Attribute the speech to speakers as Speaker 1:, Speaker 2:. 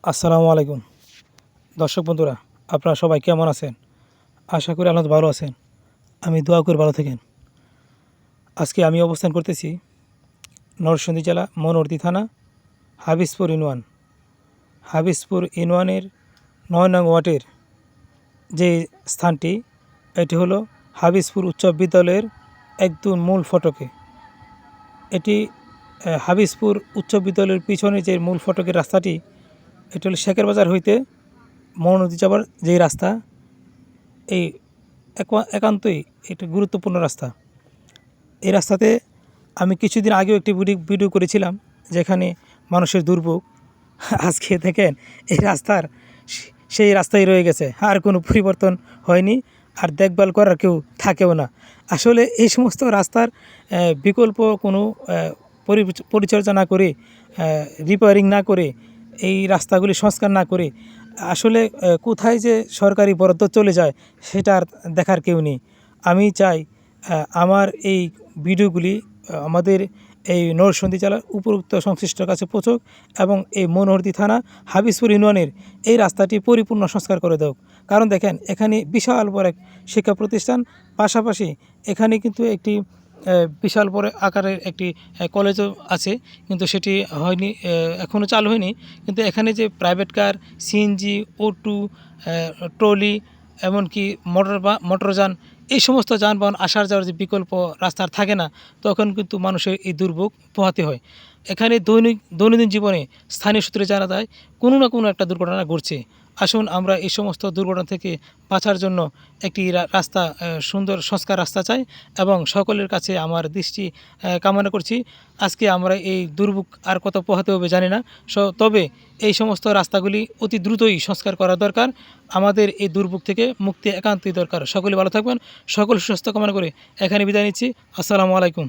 Speaker 1: আসসালামু আলাইকুম দর্শক বন্ধুরা, আপনারা সবাই কেমন আছেন? আশা করি আল্লাহ ভালো আছেন। আমি দোয়া করি ভালো থাকেন। আজকে আমি অবস্থান করতেছি নরসিংদী জেলা মনোহরদী থানা হাবিবপুর ইউনিয়নের ৯ নং ওয়ার্ডের যে স্থানটি, এটি হলো হাবিবপুর উচ্চ বিদ্যালয়ের একদম মূল ফটকে। এটি হাবিবপুর উচ্চ বিদ্যালয়ের পিছনে যে মূল ফটকের রাস্তাটি, এটি হলো শেখের বাজার হইতে মনোহরদী যাবার যেই রাস্তা, এই একান্তই একটি গুরুত্বপূর্ণ রাস্তা। এই রাস্তাতে আমি কিছুদিন আগেও একটি ভিডিও করেছিলাম, যেখানে মানুষের দুর্ভোগ। আজকে দেখেন এই রাস্তার সেই রাস্তায় রয়ে গেছে, আর কোনো পরিবর্তন হয়নি, আর দেখভাল করার কেউ থাকেও না। আসলে এই সমস্ত রাস্তার বিকল্প কোনো পরিচর্যা না করে, রিপেয়ারিং না করে, এই রাস্তাগুলি সংস্কার না করে আসলে কোথায় যে সরকারি বরাদ্দ চলে যায় সেটা আর দেখার কেউ নেই। আমি চাই আমার এই ভিডিওগুলি আমাদের এই নরসিংদী জেলার উপরোক্ত সংশ্লিষ্টর কাছে পৌঁছক, এবং এই মনোহরদী থানা হাবিবপুর ইউনিয়নের এই রাস্তাটি পরিপূর্ণ সংস্কার করে দেওক। কারণ দেখেন, এখানে বিশাল বড় এক শিক্ষা প্রতিষ্ঠান, পাশাপাশি এখানে কিন্তু একটি বিশাল বড় আকারের একটি কলেজও আছে, কিন্তু সেটি হয়নি, এখনও চালু হয়নি। কিন্তু এখানে যে private car, CNG, auto, trolley, এমনকি মোটরযান, এই সমস্ত যানবাহন আসার যাওয়ার যে বিকল্প রাস্তার থাকে না, তখন কিন্তু মানুষের এই দুর্ভোগ পোহাতে হয়। এখানে দৈনন্দিন জীবনে স্থানীয় সূত্রে জানা যায় কোনো না কোনো একটা দুর্ঘটনা ঘটছে। আসুন আমরা এই সমস্ত দুর্ঘটনা থেকে বাঁচার জন্য একটি রাস্তা, সুন্দর সংস্কার রাস্তা চাই, এবং সকলের কাছে আমার দৃষ্টি কামনা করছি। আজকে আমরা এই দুর্ভোগ আর কত পোহাতে হবে জানি না, তবে এই সমস্ত রাস্তাগুলি অতি দ্রুতই সংস্কার করা দরকার। আমাদের এই দুর্ভোগ থেকে মুক্তি একান্তই দরকার। সকলে ভালো থাকবেন, সকল সুস্বাস্থ্য কামনা করে এখানে বিদায় নিচ্ছি। আসসালামু আলাইকুম।